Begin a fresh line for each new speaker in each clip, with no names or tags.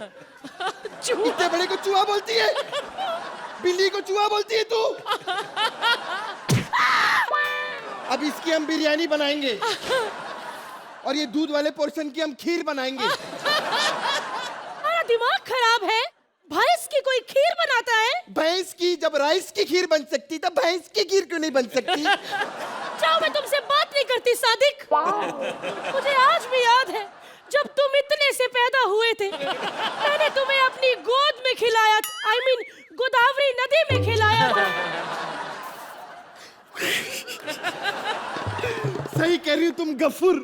इतने बड़े को चूहा बोलती है? बिल्ली को चूहा बोलती है तू? अब इसकी हम बिरयानी बनाएंगे और ये दूध वाले पोर्शन की हम खीर बनाएंगे।
हमारा दिमाग खराब है। भैंस की कोई खीर बनाता है?
भैंस की जब राइस की खीर बन सकती तब भैंस की खीर क्यों नहीं बन सकती?
जाओ, मैं तुमसे बात नहीं करती सादिक। मुझे आज भी याद है जब तुम इतने से पैदा हुए थे, मैंने तुम्हें अपनी गोद में खिलाया, I mean, गोदावरी नदी में खिलाया था।
सही कह रही हो तुम गफूर।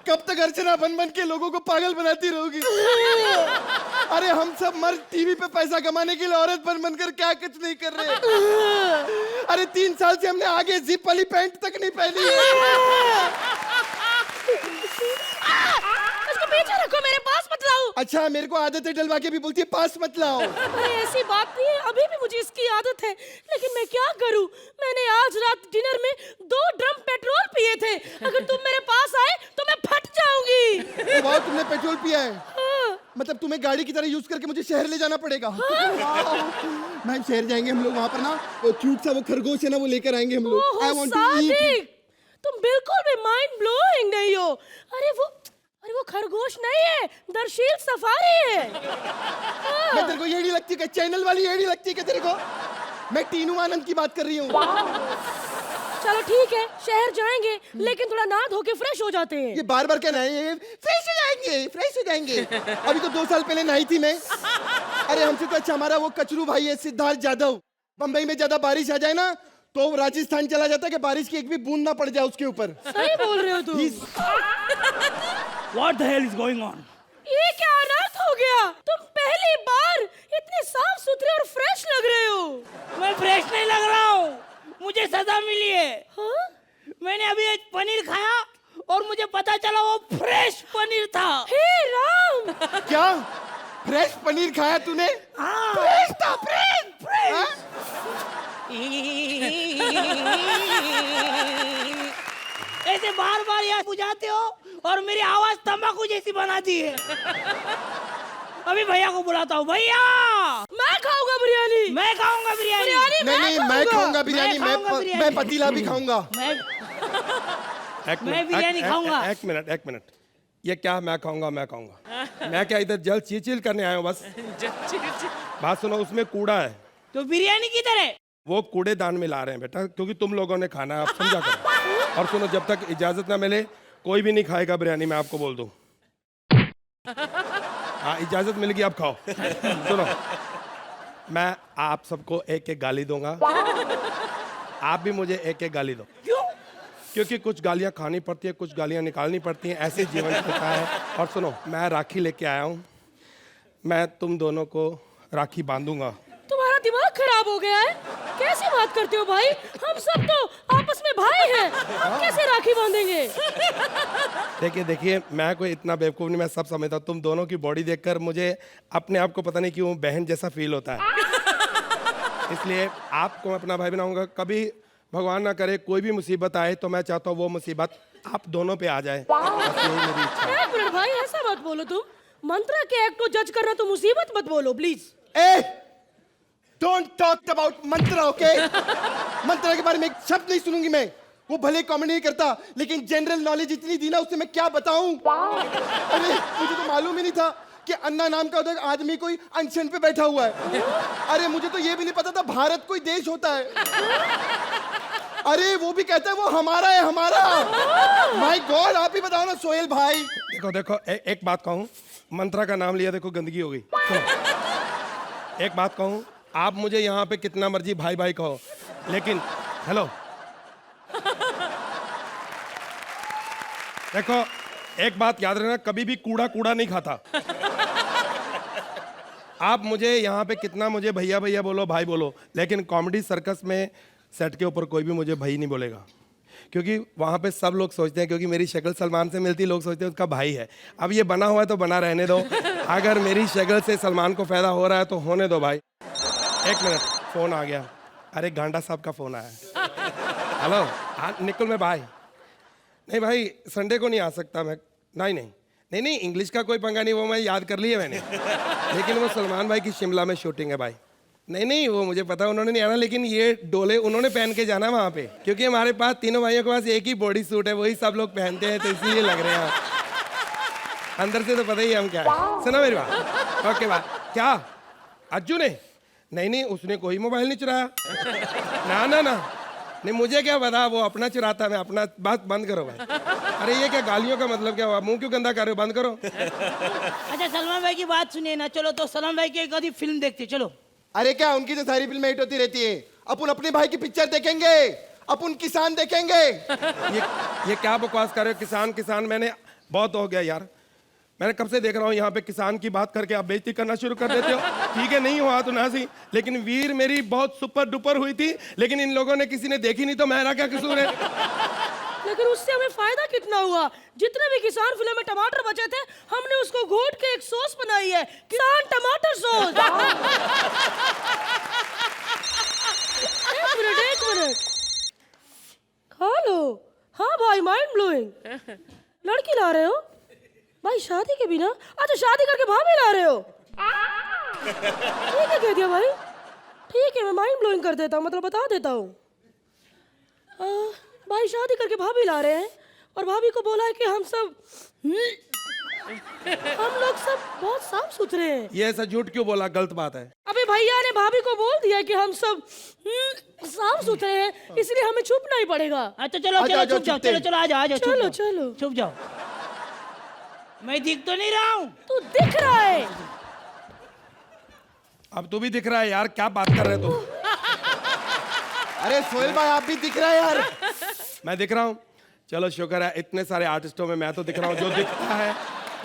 कब तक अर्चना बन बन के लोगों को पागल बनाती रहोगी? अरे हम सब मर्द टीवी पे पैसा कमाने के लिए औरत बन बनकर क्या कुछ नहीं कर रहे। अरे 3 साल से हमने आगे जिप वाली पैंट तक नहीं पहनी है।
उसको पीछे रखो, मेरे पास मत लाओ।
अच्छा, मेरे को आदत है डलवा के भी बोलती है पास मत लाओ।
अरे ऐसी बात नहीं है, अभी भी मुझे इसकी आदत है, लेकिन मैं क्या करूं? मैंने आज रात डिनर में 2 ड्रम पेट्रोल पिए थे। अगर तुम मेरे पास आए तो मैं फट जाऊंगी।
वाह, तुमने पेट्रोल पिया है?
हाँ।
मतलब तुम्हें गाड़ी की तरह यूज करके मुझे शहर ले जाना पड़ेगा? मैम, शहर जाएंगे हम लोग, वहाँ पर ना वो क्यूट सा वो खरगोश है ना, वो लेकर आएंगे हम लोग।
ओहो,
I want to
Sadiq,
eat.
तुम बिल्कुल भी माइंड ब्लोइंग नहीं हो। अरे वो खरगोश नहीं है, दरशील सफारी है।
मैं तेरे को येड़ी लगती है? चैनल वाली येड़ी लगती है तेरे को? मैं टीनू आनंद की बात कर रही हूँ।
चलो ठीक है, शहर जाएंगे, लेकिन थोड़ा नहा धो के फ्रेश हो जाते हैं।
ये बार बार क्या नहाएंगे? फ्रेश हो जाएंगे, फ्रेश हो जाएंगे। अभी तो 2 साल पहले नहाई थी मैं। अरे हमसे तो अच्छा हमारा वो कचरू भाई है सिद्धार्थ यादव। बम्बई में ज्यादा बारिश आ जाए ना तो राजस्थान चला जाता है कि बारिश की एक भी बूंद ना पड़ जाए उसके ऊपर।
सही बोल रहे हो तुम।
What the hell is going on?
ये क्या अनर्थ हो गया? तुम पहली बार इतने साफ सुथरे और फ्रेश लग रहे हो।
मैं फ्रेश नहीं लग रहा हूँ, मुझे सजा मिली है।
हाँ?
मैंने अभी एक पनीर खाया और मुझे पता चला वो फ्रेश पनीर था।
हे राम!
क्या फ्रेश पनीर खाया तूने?
हाँ।
फ्रेश था, फ्रेश फ्रेश। हाँ?
ऐसे बार बार याद बुझाते हो और मेरी आवाज तंबाकू जैसी बनाती है। अभी भैया को बुलाता हूँ। भैया,
मैं खाऊंगा बिरयानी।
मैं खाऊंगा बिरयानी।
बिरयानी
नहीं, मैं खाऊंगा बिरयानी।
मैं खाऊंगा बिरयानी।
मैं पतीला भी खाऊंगा।
मैं बिरयानी खाऊंगा।
एक मिनट, ये क्या मैं खाऊंगा? मैं क्या इधर जल चिल करने आया हूँ बस? बात सुनो, उसमें कूड़ा है।
तो बिरयानी किधर है?
वो कूड़ेदान में ला रहे हैं बेटा, क्योंकि तुम लोगों ने खाना है, आप समझा करो। और सुनो, जब तक इजाजत ना मिले कोई भी नहीं खाएगा बिरयानी, मैं आपको बोल दूं। हाँ, इजाजत मिल गई, अब खाओ। सुनो, मैं आप सबको एक एक गाली दूंगा, आप भी मुझे एक एक गाली दो।
क्यों?
क्योंकि कुछ गालियां खानी पड़ती है, कुछ गालियां निकालनी पड़ती हैं, ऐसे जीवन चलता है। और सुनो, मैं राखी लेके आया हूँ, मैं तुम दोनों को राखी बांधूंगा।
तुम्हारा दिमाग खराब हो गया है? कैसी बात करते हो भाई? हम सब तो आपस में भाई हैं, हम कैसे राखी बांधेंगे?
देखिए, मैं कोई इतना बेवकूफ़ नहीं, मैं सब समझता हूँ। तुम दोनों की बॉडी देखकर मुझे अपने आप को पता नहीं क्यों बहन जैसा फील होता है। इसलिए आपको मैं अपना भाई बनाऊंगा। कभी भगवान ना करे कोई भी मुसीबत आए तो मैं चाहता हूँ वो मुसीबत आप दोनों पे आ जाए। बस यही मेरी इच्छा है।
एक मिनट भाई, ऐसा मत बोलो तुम। मंत्रा के एक्ट को जज करना तो मुसीबत मत बोलो please.
Don't talk about mantra, okay? मंत्रा के बारे में एक शब्द नहीं सुनूंगी मैं। वो भले कॉमेडी नहीं करता, लेकिन जनरल नॉलेज इतनी दी ना उससे मैं क्या बताऊं। अरे मुझे तो मालूम ही नहीं था कि अन्ना नाम का उधर आदमी कोई अनशन पे बैठा हुआ है। अरे मुझे तो ये भी नहीं पता था भारत कोई देश होता है। अरे वो भी कहता है वो हमारा है, हमारा। माय गॉड, आप ही बताओ ना सोहेल भाई।
देखो, एक बात कहूँ, मंत्रा का नाम लिया, देखो गंदगी हो गई। सुनो, एक बात कहूँ, आप मुझे यहाँ पे कितना मर्जी भाई भाई कहो, लेकिन हेलो, देखो एक बात याद रखना, कभी भी कूड़ा कूड़ा नहीं खाता। आप मुझे यहाँ पे कितना मुझे भैया भैया बोलो, भाई बोलो, लेकिन कॉमेडी सर्कस में सेट के ऊपर कोई भी मुझे भाई नहीं बोलेगा, क्योंकि वहाँ पे सब लोग सोचते हैं, क्योंकि मेरी शक्ल सलमान से मिलती, लोग सोचते हैं उसका भाई है। अब ये बना हुआ है तो बना रहने दो। अगर मेरी शक्ल से सलमान को फायदा हो रहा है तो होने दो भाई। एक मिनट, फोन आ गया। अरे गांडा साहब का फोन आया। हेलो, हाँ निकुल में भाई। नहीं भाई, संडे को नहीं आ सकता मैं। नहीं, नहीं नहीं, इंग्लिश का कोई पंगा नहीं, वो मैं याद कर लिया मैंने। लेकिन वो सलमान भाई की शिमला में शूटिंग है भाई। नहीं नहीं, वो मुझे पता उन्होंने नहीं आना, लेकिन ये डोले उन्होंने पहन के जाना वहाँ पे, क्योंकि हमारे पास तीनों भाइयों के पास एक ही बॉडी सूट है, वही सब लोग पहनते हैं, तो इसलिए लग रहे हैं। अंदर से तो पता ही है हम क्या है। सुनो मेरी बात, ओके बात। क्या अज्जू ने? नहीं नहीं, उसने कोई मोबाइल नहीं चुराया। ना ना ना, नहीं मुझे क्या पता, वो अपना चुराता, मैं अपना। बात बंद करो भाई। अरे ये क्या गालियों का मतलब क्या हुआ? मुंह क्यों गंदा कर रहे हो? बंद करो।
अच्छा सलमान भाई की बात सुनिए ना, चलो तो सलमान भाई की एक आधी फिल्म देखते चलो।
अरे क्या उनकी तो सारी फिल्में हिट होती रहती है, अपन अपने भाई की पिक्चर देखेंगे, अपन किसान देखेंगे।
ये क्या बकवास कर रहे हो? किसान किसान, मैंने बहुत हो गया यार, मैंने कब से देख रहा हूँ यहाँ पे किसान की बात करके आप बेइज्जती करना शुरू कर देते हो। ठीक है, नहीं हुआ तो ना सही, लेकिन वीर मेरी बहुत सुपर डुपर हुई थी, लेकिन इन लोगों ने किसी ने देखी नहीं, तो मेरा क्या कसूर है?
लेकिन उससे हमें फायदा कितना हुआ? जितने भी किसान फिल्म में टमाटर बचे थे, हमने उसको घोट के एक सॉस बनाई है, किसान टमाटर सॉस। एक मिनट खा लो। हाँ भाई, माइंड ब्लोइंग। लड़की ला रहे हो भाई शादी के बिना? अच्छा शादी करके भाभी ला रहे हो? ठीक है कह दिया भाई, ठीक है मैं माइंड ब्लोइंग कर देता हूँ, मतलब बता देता हूँ। भाई शादी करके भाभी ला रहे हैं, और भाभी को बोला है कि हम लोग सब बहुत साफ सुथरे हैं।
ये ऐसा झूठ क्यों बोला? गलत बात है।
अबे भैया ने भाभी को बोल दिया कि हम सब साफ सुथरे हैं, इसलिए हमें छुपना ही पड़ेगा।
अच्छा चलो
आजा,
चलो
आजा,
छुप जाओ,
छुपते।
चलो चलो आ जाओ, आ जाओ, छुप
चलो
जाओ,
चलो।
छुप जाओ। मैं दिख तो नहीं रहा हूँ?
तू दिख रहा है।
अब तू भी दिख रहा है यार, क्या बात कर रहे हो तुम?
अरे सोहेल भाई आप भी दिख रहे हैं यार।
मैं दिख रहा हूँ? चलो शुक्र है, इतने सारे आर्टिस्टों में मैं तो दिख रहा हूँ, जो दिखता है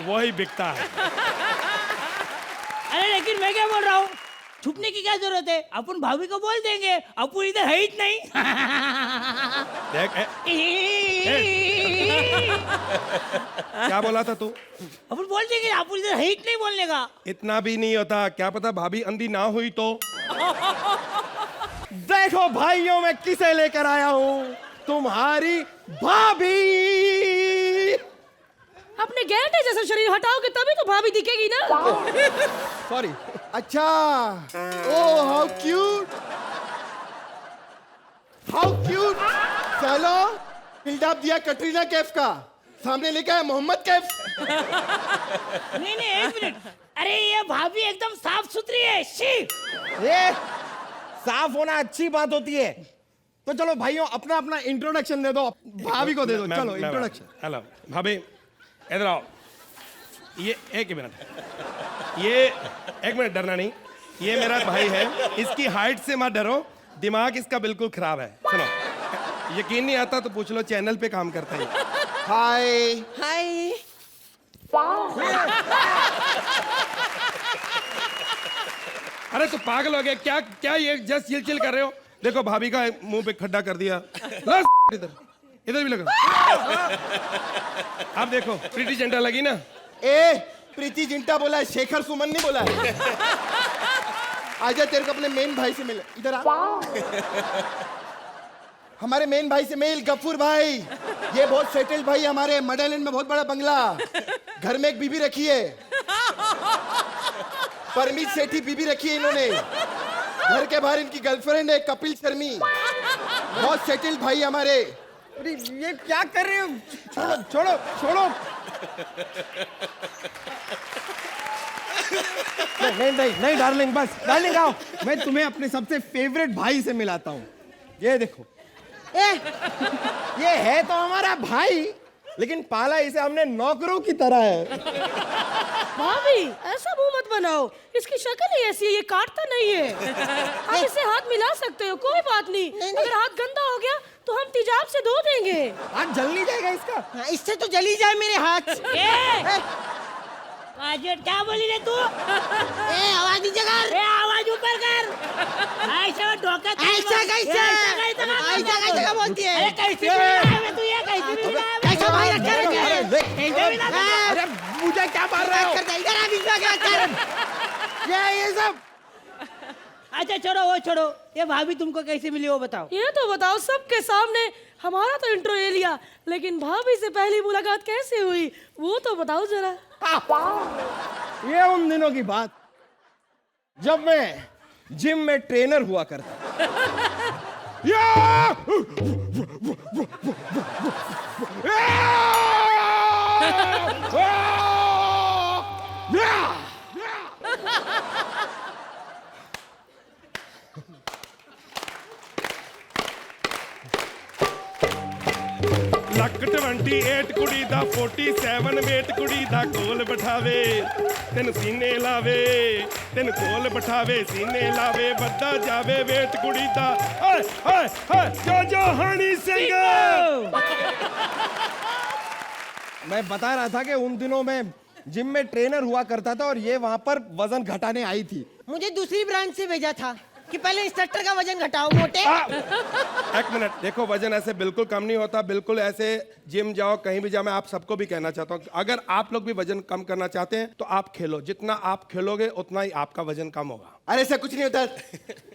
वही बिकता है।
अरे लेकिन मैं क्या बोल रहा हूँ, छुपने की क्या जरूरत है, अपन भाभी को बोल देंगे, अपन इधर है ही नहीं।
देख क्या बोला था तू?
अपन बोल देंगे, अपन इधर है ही नहीं बोलने का।
इतना भी नहीं होता, क्या पता भाभी अंधी ना हुई तो।
देखो भाइयों, मैं किसे लेकर आया हूँ, तुम्हारी भाभी।
अपने गैंडे जैसा शरीर हटाओगे तभी तो भाभी दिखेगी ना।
सॉरी। अच्छा, oh how cute, how cute. चलो बिल्डअप दिया कटरीना कैफ का, सामने लेके आया मोहम्मद कैफ।
नहीं नहीं एक मिनट, अरे ये भाभी एकदम साफ सुथरी है। शी,
ये साफ होना अच्छी बात होती है। तो चलो भाइयों, अपना अपना इंट्रोडक्शन दे दो, भाभी को दे दो। चलो इंट्रोडक्शन।
हेलो भाभी, इधर आओ। ये एक मिनट, ये एक मिनट, डरना नहीं, ये मेरा भाई है, इसकी हाइट से मत डरो, दिमाग इसका बिल्कुल खराब है। सुनो, यकीन नहीं आता तो पूछ लो, चैनल पे काम करता है।
हाय
हाय।
अरे तो पागल हो गए क्या? क्या ये जस्ट चिल चिल कर रहे हो? देखो भाभी का मुंह पे खड्डा कर दिया। ला इधर, इधर भी लगा। आप देखो, प्रीति जिंटा लगी ना।
ए, प्रीति जिंटा बोला है, शेखर सुमन नहीं बोला है। आजा तेरे को अपने मेन भाई से मिले, इधर आ। हमारे मेन भाई से मिल, गफूर भाई। ये बहुत सेटल्ड भाई, हमारे मडैलैंड में बहुत बड़ा बंगला, घर में एक बीबी रखी है, परमीत सेठी बीबी रखी है इन्होंने। घर के बाहर इनकी गर्लफ्रेंड है कपिल शर्मी, बहुत सेटल्ड भाई हमारे। अरे ये क्या कर रहे हो? छोड़ो छोड़ो छोड़ो। नहीं नहीं नहीं डार्लिंग, बस डार्लिंग आओ, मैं तुम्हें अपने सबसे फेवरेट भाई से मिलाता हूँ। ये देखो, ये है तो हमारा भाई, लेकिन पाला इसे हमने नौकरों की तरह है।
भाभी ऐसा मुंह मत बनाओ, इसकी शक्ल ही ऐसी है, ये काटता नहीं है। आप इससे हाथ मिला सकते हो, कोई बात नहीं। अगर हाथ गंदा हो गया तो हम तेजाब से धो देंगे।
हाथ जल नहीं जाएगा इसका?
इससे तो जली जाए मेरे हाथ। आजट क्या बोली रे तू? आवाज नीचे कर, आवाज ऊपर कर। ऐसा डोका ऐसा कैसे बोलती है? अरे कैसे है तू? ये कैसे कैसा भाई रखा है?
अरे मुझे क्या मार रहे हो?
इधर आ, बीच में क्या कर?
ये सब
अच्छा छोड़ो वो छोड़ो, ये भाभी तुमको कैसे मिली वो बताओ।
ये तो बताओ सबके सामने, हमारा तो इंट्रो ले लिया, लेकिन भाभी से पहली मुलाकात कैसे हुई वो तो बताओ जरा।
ये उन दिनों की बात जब मैं जिम में ट्रेनर हुआ करता।
ਲੱਕ 28 ਕੁੜੀ ਦਾ 47 ਵੇਟ ਕੁੜੀ ਦਾ ਕੋਲ ਬਿਠਾਵੇ ਤੈਨੂੰ ਸੀਨੇ ਲਾਵੇ ਤੈਨੂੰ ਕੋਲ ਬਿਠਾਵੇ ਸੀਨੇ ਲਾਵੇ ਵੱਧਾ ਜਾਵੇ ਵੇਟ ਕੁੜੀ ਦਾ ਓਏ ਓਏ ਓਏ ਜੋ ਹਣੀ ਸਿੰਘ।
मैं बता रहा था कि उन दिनों में जिम में ट्रेनर हुआ करता था और ये वहां पर वजन घटाने आई थी।
मुझे दूसरी ब्रांच से भेजा था कि पहले इंस्ट्रक्टर का वजन घटाओ मोटे।
एक मिनट देखो, वजन ऐसे बिल्कुल कम नहीं होता, बिल्कुल ऐसे जिम जाओ कहीं भी जाओ। मैं आप सबको भी कहना चाहता हूँ, अगर आप लोग भी वजन कम करना चाहते हैं तो आप खेलो, जितना आप खेलोगे उतना ही आपका वजन कम होगा।
अरे ऐसा कुछ नहीं होता,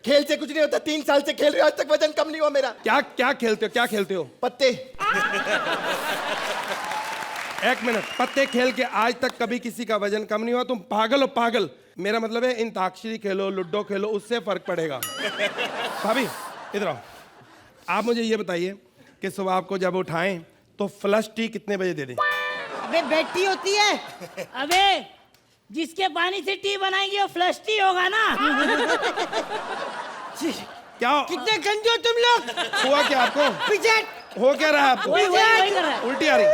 खेल से कुछ नहीं होता। 3 साल से खेल रहे हो, आज तक वजन कम नहीं हुआ मेरा।
क्या क्या खेलते हो, क्या खेलते हो?
पत्ते।
एक मिनट, पत्ते खेल के आज तक कभी किसी का वजन कम नहीं हुआ? तुम पागल हो पागल। मेरा मतलब है अंताक्षरी खेलो, लूडो खेलो, उससे फर्क पड़ेगा। भाभी इधर आओ, आप मुझे ये बताइए कि सुबह आपको जब उठाएं तो फ्लश टी कितने बजे दे दें?
अबे बेटी होती है। अबे जिसके पानी से टी बनाएंगे वो फ्लश टी होगा ना।
क्या
कितने गंदे हो तुम लोग।
हुआ क्या आपको?
पीछे
हो क्या रहा है आपको?
वही कर रहा है।
उल्टी आ रही?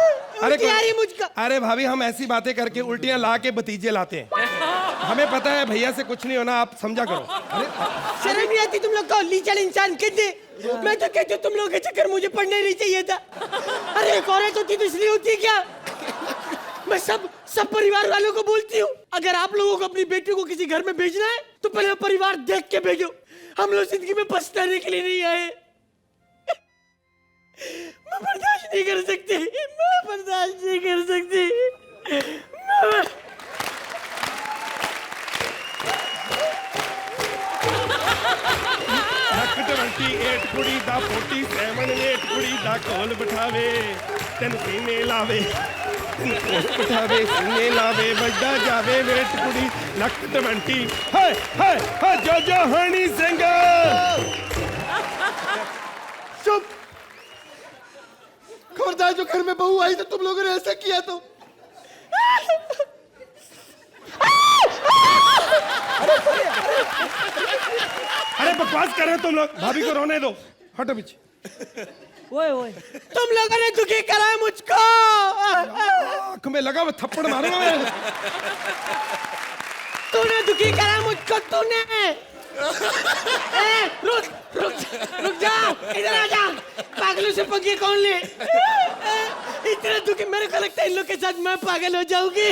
उल्टी आ रही मुझको।
अरे भाभी, हम ऐसी बातें करके उल्टियां ला के भतीजे लाते हैं। हमें पता है भैया से कुछ नहीं होना, आप समझा करो।
शर्म नहीं आती तुम लोग को, लीचड़ इंसान कहते। मैं तो कहती हूँ तुम लोग के चक्कर मुझे पढ़ना नहीं चाहिए था। अरे एक औरत होती तो इसलिए होती है क्या? मैं सब परिवार वालों को बोलती हूँ, अगर आप लोगों को अपनी बेटी को किसी घर में भेजना है तो पहले परिवार देख के भेजो। हम लोग जिंदगी में पछताने के लिए नहीं आए। मैं बर्दाश्त नहीं कर सकती, मैं बर्दाश्त नहीं कर सकती।
ਲੱਕ 28 ਕੁੜੀ ਦਾ 47 ਵੇਟ ਕੁੜੀ ਦਾ ਕੋਲ ਬਿਠਾਵੇ ਤੈਨੂੰ ਸੀਨੇ ਲਾਵੇ ਤੈਨੂੰ ਕੋਲ ਬਿਠਾਵੇ ਸੀਨੇ ਲਾਵੇ ਵੱਡਾ ਜਾਵੇ ਵੇਟ ਕੁੜੀ ਲੱਕ 20 ਹਾਏ ਹਾਏ ਹਾਏ ਜੋ ਹਣੀ ਸਿੰਘ।
चुप। खबरदार, जो घर में बहू आई तो तुम लोगों ने ऐसा किया तो।
अरे बकवास कर रहे हो तुम लोग, भाभी को रोने दो, हटो पीछे।
ओए ओए तुम लोगों ने दुखी करा है मुझको।
आँख में लगा हुआ थप्पड़ मारूंगा मैं।
तूने दुखी करा मुझको, तूने। रुक रुक रुक जा, इधर आ जा। पागलों से पंगे कौन ले? इतना दुखी, मेरे को लगता है इन लोग के साथ मैं पागल हो जाऊंगी।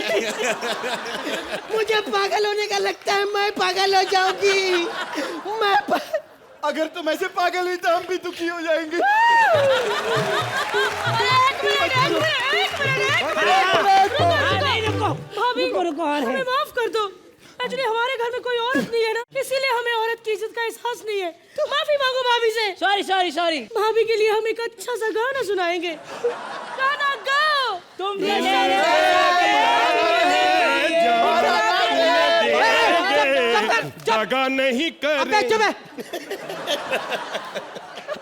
मुझे पागल होने का लगता है, मैं पागल हो जाऊंगी।
अगर तुम ऐसे पागल हुई तो हम भी दुखी हो जाएंगे।
भाभी हमें माफ कर दो। एक्चुअली हमारे घर में कोई औरत नहीं है ना, इसीलिए हमें औरत की इज्जत का एहसास नहीं है। तो माफी मांगो भाभी से।
Sorry sorry sorry.
भाभी के लिए हम एक अच्छा सा गाना सुनाएंगे। गाना गाओ।
तुम
जगह नहीं कर।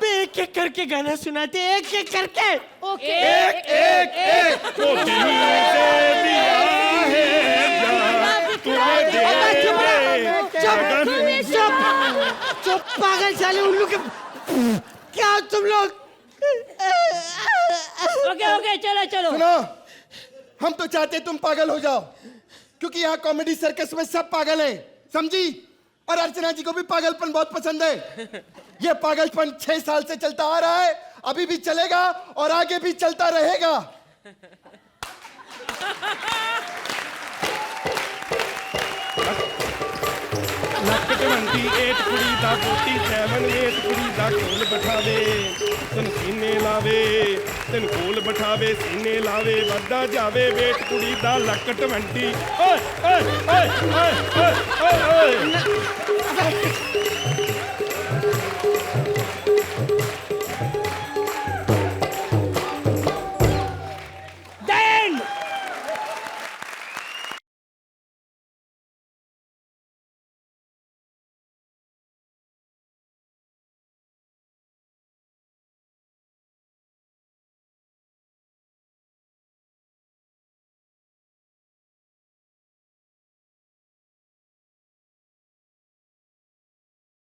एक एक करके गाना सुनाते, एक एक करके। ओके।
एक एक एक को दिल से दिया है तुम्हें दे।
चुप पागल साले उल्लू के। क्या हो तुम लोग? ओके ओके चलो चलो।
सुनो, हम तो चाहते तुम पागल हो जाओ, क्योंकि यहाँ कॉमेडी सर्कस में सब पागल हैं, समझी? और अर्चना जी को भी पागलपन बहुत पसंद है। ये पागलपन 6 साल से चलता आ रहा है, अभी भी चलेगा और आगे भी चलता रहेगा।
ਲੱਕ 28 ਕੁੜੀ ਦਾ 47 ਵੇਟ ਕੁੜੀ ਦਾ ਕੋਲ ਬਿਠਾਵੇ ਤੈਨੂੰ ਸੀਨੇ ਲਾਵੇ ਤੈਨੂੰ ਕੋਲ ਬਿਠਾਵੇ ਸੀਨੇ ਲਾਵੇ ਵੱਧਾ ਜਾਵੇ ਵੇਟ ਕੁੜੀ ਦਾ ਲੱਕ 20। ਓਏ ਓਏ ਓਏ ਓਏ ਓਏ ਓਏ